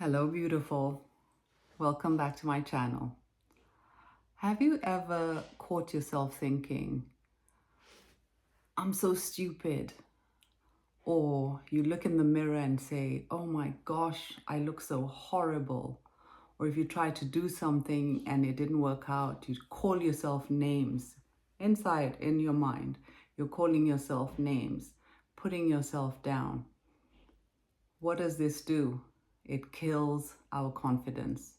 Hello, beautiful. Welcome back to my channel. Have you ever caught yourself thinking, I'm so stupid? Or you look in the mirror and say, oh my gosh, I look so horrible. Or if you try to do something and it didn't work out, you call yourself names inside in your mind. You're calling yourself names, putting yourself down. What does this do? It kills our confidence.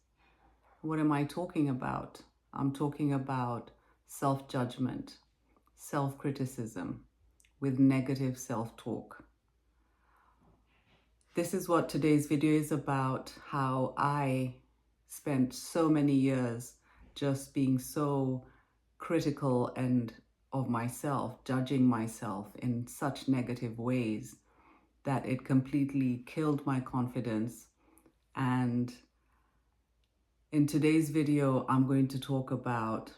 What am I talking about? I'm talking about self-judgment, self-criticism with negative self-talk. This is what today's video is about, how I spent so many years just being so critical and of myself, judging myself in such negative ways that it completely killed my confidence. And in today's video, I'm going to talk about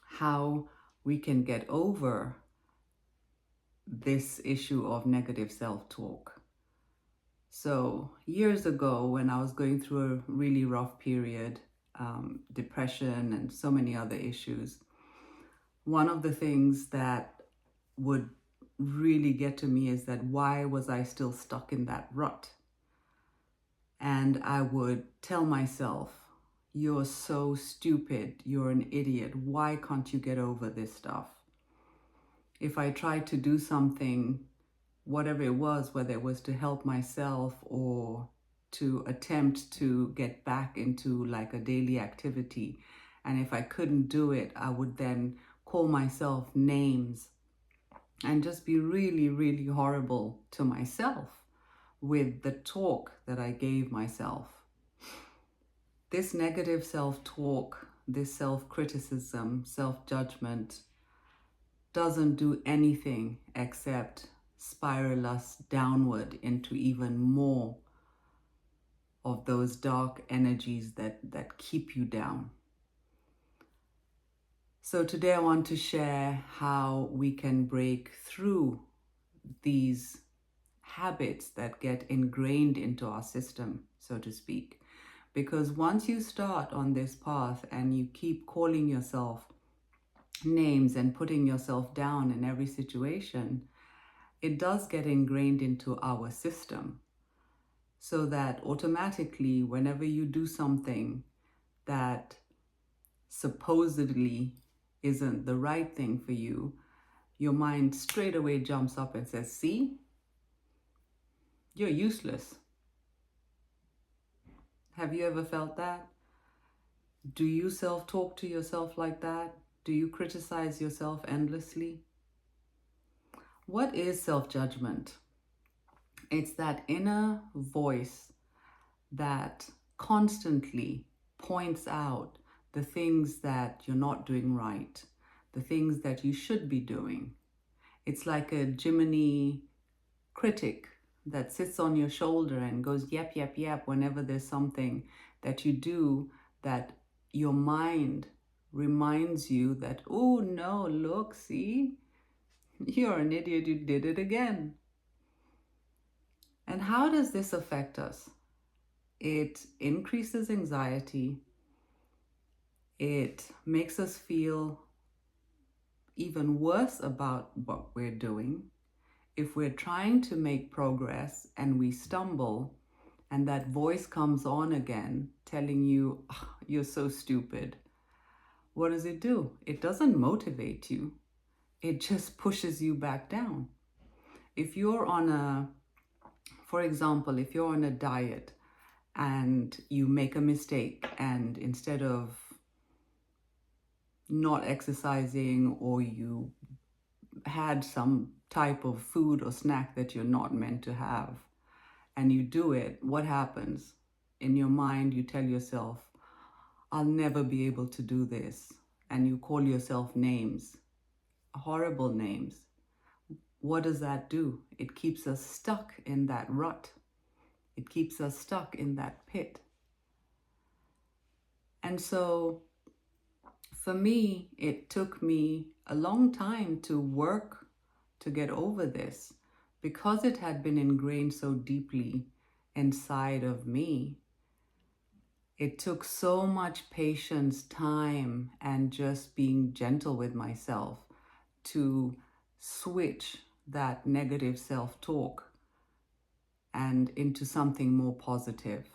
how we can get over this issue of negative self-talk. So years ago, when I was going through a really rough period, depression and so many other issues, one of the things that would really get to me is that why was I still stuck in that rut? And I would tell myself, you're so stupid, you're an idiot, why can't you get over this stuff? If I tried to do something, whatever it was, whether it was to help myself or to attempt to get back into like a daily activity, and if I couldn't do it, I would then call myself names and just be really, really horrible to myself with the talk that I gave myself. This negative self-talk, this self-criticism, self-judgment doesn't do anything except spiral us downward into even more of those dark energies that keep you down. So today I want to share how we can break through these habits that get ingrained into our system, so to speak. Because once you start on this path and you keep calling yourself names and putting yourself down in every situation, it does get ingrained into our system. So that automatically, whenever you do something that supposedly isn't the right thing for you, your mind straight away jumps up and says, see, you're useless. Have you ever felt that? Do you self-talk to yourself like that? Do you criticize yourself endlessly? What is self-judgment? It's that inner voice that constantly points out the things that you're not doing right, the things that you should be doing. It's like a Jiminy critic that sits on your shoulder and goes, yep, yep, yep, whenever there's something that you do that your mind reminds you that, oh no, look, see, you're an idiot, you did it again. And how does this affect us? It increases anxiety. It makes us feel even worse about what we're doing. If we're trying to make progress and we stumble and that voice comes on again telling you, oh, you're so stupid, what does it do? It doesn't motivate you. It just pushes you back down. If you're on a, for example, if you're on a diet and you make a mistake and instead of not exercising, or you had some type of food or snack that you're not meant to have, and you do it, what happens? In your mind, you tell yourself, I'll never be able to do this. And you call yourself names, horrible names. What does that do? It keeps us stuck in that rut. It keeps us stuck in that pit. And so for me, it took me a long time to work to get over this, because it had been ingrained so deeply inside of me. It took so much patience, time, and just being gentle with myself to switch that negative self-talk and into something more positive.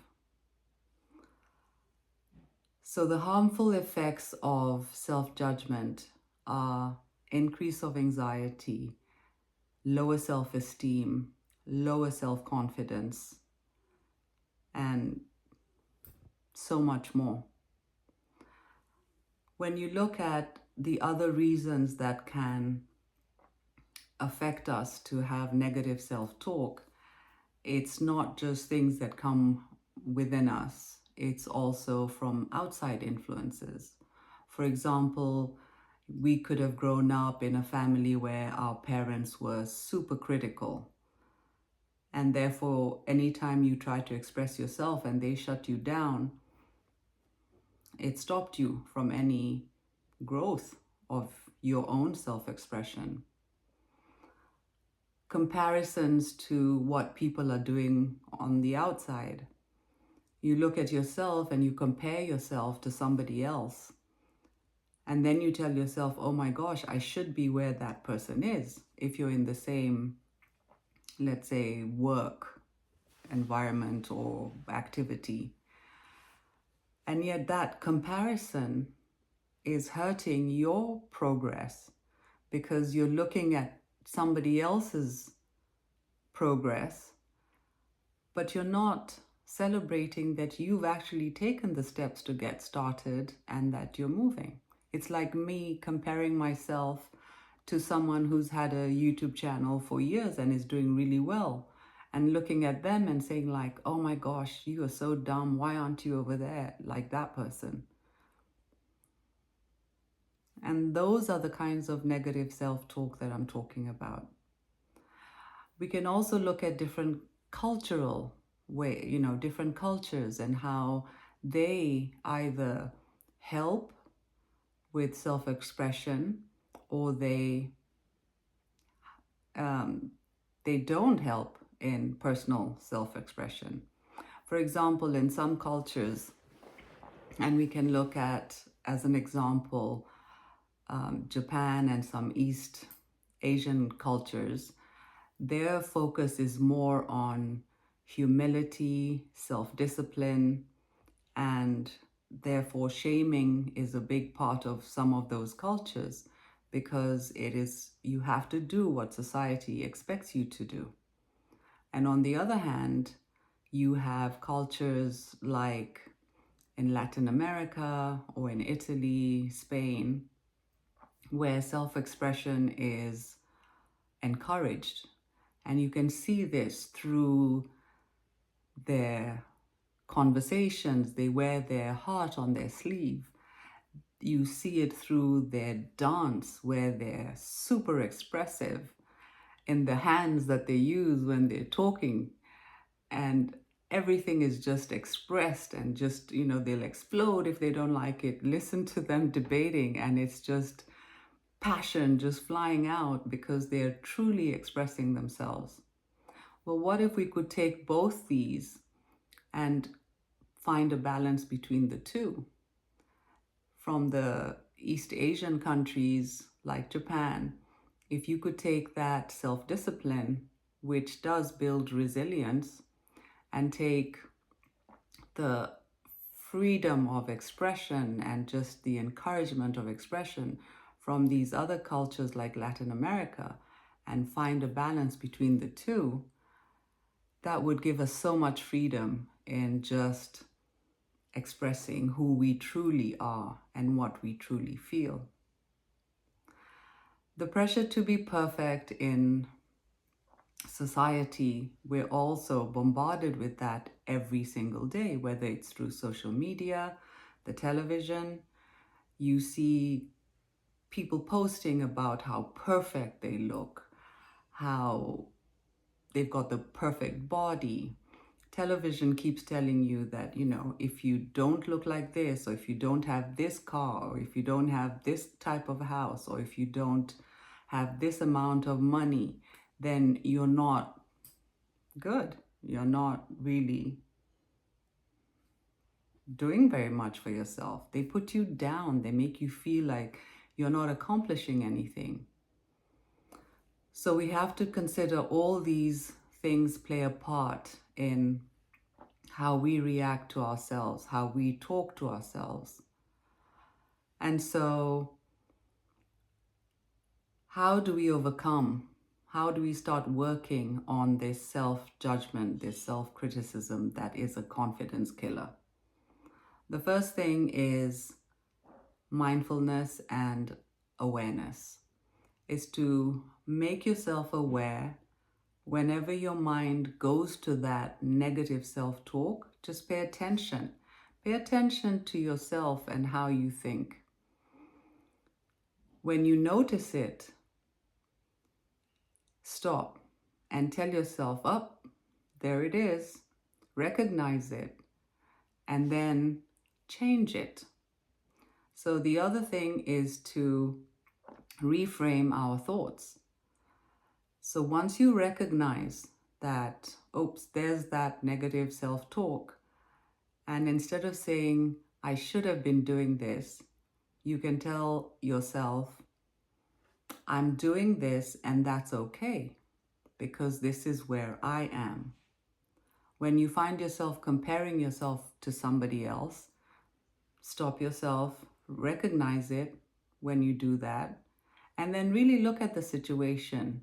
So the harmful effects of self-judgment are increase of anxiety, lower self-esteem, lower self-confidence, and so much more. When you look at the other reasons that can affect us to have negative self-talk, it's not just things that come within us, it's also from outside influences. For example, we could have grown up in a family where our parents were super critical, and therefore anytime you try to express yourself and they shut you down, it stopped you from any growth of your own self-expression. Comparisons to what people are doing on the outside. You look at yourself and you compare yourself to somebody else. And then you tell yourself, oh my gosh, I should be where that person is. If you're in the same, let's say, work environment or activity. And yet that comparison is hurting your progress because you're looking at somebody else's progress, but you're not celebrating that you've actually taken the steps to get started and that you're moving. It's like me comparing myself to someone who's had a YouTube channel for years and is doing really well, and looking at them and saying like, oh my gosh, you are so dumb. Why aren't you over there like that person? And those are the kinds of negative self-talk that I'm talking about. We can also look at different cultural different cultures and how they either help with self-expression or they don't help in personal self-expression. For example, in some cultures, and we can look at, as an example, Japan and some East Asian cultures, their focus is more on humility, self-discipline, and therefore shaming is a big part of some of those cultures because you have to do what society expects you to do. And on the other hand, you have cultures like in Latin America or in Italy, Spain, where self-expression is encouraged. And you can see this through their conversations. They wear their heart on their sleeve. You see it through their dance, where they're super expressive in the hands that they use when they're talking. And everything is just expressed and just, they'll explode if they don't like it. Listen to them debating and it's just passion just flying out because they're truly expressing themselves. Well, what if we could take both these and find a balance between the two? From the East Asian countries like Japan, if you could take that self-discipline, which does build resilience, and take the freedom of expression and just the encouragement of expression from these other cultures like Latin America and find a balance between the two, that would give us so much freedom in just expressing who we truly are and what we truly feel. The pressure to be perfect in society, we're also bombarded with that every single day, whether it's through social media, the television. You see people posting about how perfect they look, how they've got the perfect body. Television keeps telling you that, if you don't look like this, or if you don't have this car, or if you don't have this type of house, or if you don't have this amount of money, then you're not good. you're not really doing very much for yourself. They put you down. They make you feel like you're not accomplishing anything. So we have to consider all these things play a part in how we react to ourselves, how we talk to ourselves. And so, how do we overcome? How do we start working on this self-judgment, this self-criticism that is a confidence killer? The first thing is mindfulness and awareness, is to make yourself aware whenever your mind goes to that negative self-talk. Just pay attention. Pay attention to yourself and how you think. When you notice it, stop and tell yourself, oh, there it is. Recognize it and then change it. So the other thing is to reframe our thoughts. So once you recognize that, oops, there's that negative self-talk, and instead of saying, I should have been doing this, you can tell yourself, I'm doing this and that's okay, because this is where I am. When you find yourself comparing yourself to somebody else, stop yourself, recognize it when you do that, and then really look at the situation.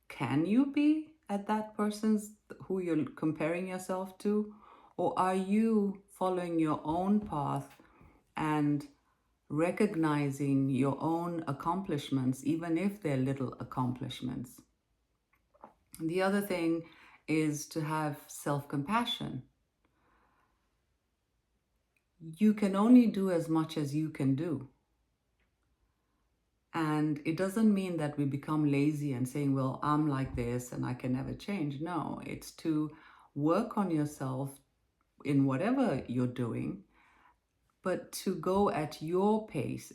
Can you be at that person's who you're comparing yourself to? Or are you following your own path and recognizing your own accomplishments, even if they're little accomplishments? The other thing is to have self-compassion. You can only do as much as you can do. And it doesn't mean that we become lazy and saying, well, I'm like this and I can never change. No, it's to work on yourself in whatever you're doing, but to go at your pace,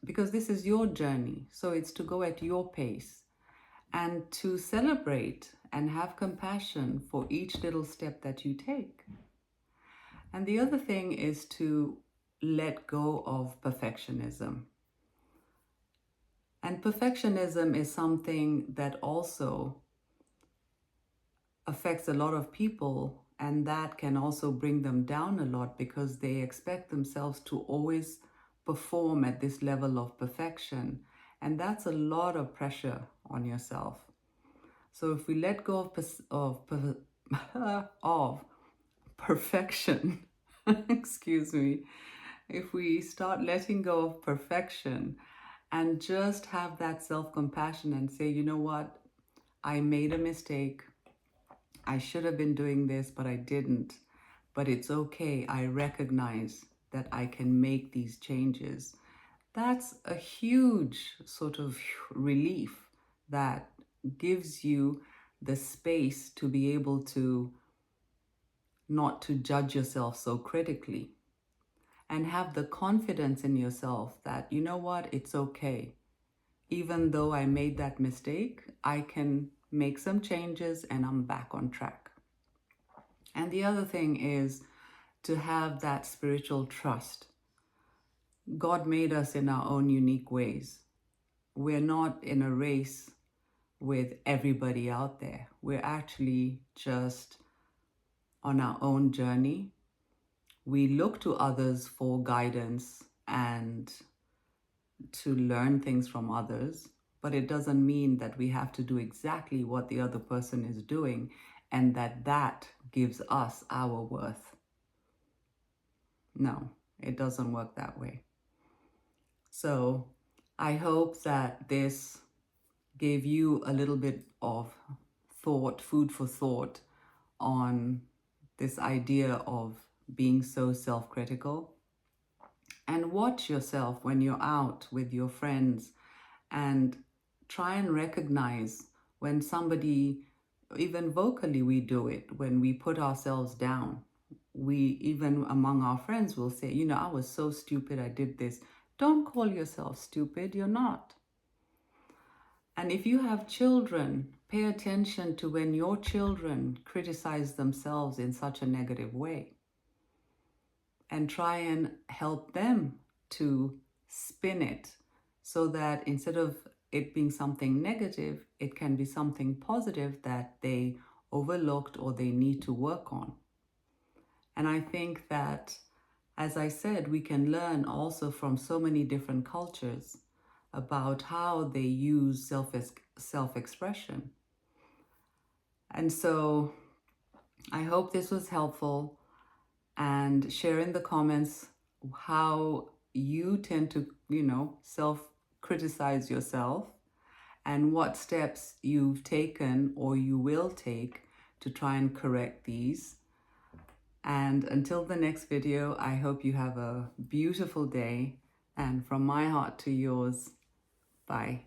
because this is your journey. So it's to go at your pace and to celebrate and have compassion for each little step that you take. And the other thing is to let go of perfectionism. And perfectionism is something that also affects a lot of people, and that can also bring them down a lot because they expect themselves to always perform at this level of perfection. And that's a lot of pressure on yourself. So if we let go of perfection, excuse me, if we start letting go of perfection and just have that self-compassion and say, you know what, I made a mistake. I should have been doing this, but I didn't. But it's okay. I recognize that I can make these changes. That's a huge sort of relief that gives you the space to be able to not to judge yourself so critically, and have the confidence in yourself that, you know what, it's okay. Even though I made that mistake, I can make some changes and I'm back on track. And the other thing is to have that spiritual trust. God made us in our own unique ways. We're not in a race with everybody out there. We're actually just on our own journey. We look to others for guidance and to learn things from others, but it doesn't mean that we have to do exactly what the other person is doing and that gives us our worth. No, it doesn't work that way. So I hope that this gave you a little bit of thought, food for thought on this idea of being so self-critical. And watch yourself when you're out with your friends and try and recognize when somebody, even vocally we do it, when we put ourselves down. We, even among our friends, will say, you know, I was so stupid, I did this. Don't call yourself stupid, you're not. And if you have children, pay attention to when your children criticize themselves in such a negative way, and try and help them to spin it so that instead of it being something negative, it can be something positive that they overlooked or they need to work on. And I think that, as I said, we can learn also from so many different cultures about how they use self-expression. And so I hope this was helpful, and share in the comments how you tend to, self-criticize yourself, and what steps you've taken or you will take to try and correct these. And until the next video, I hope you have a beautiful day, and from my heart to yours, bye.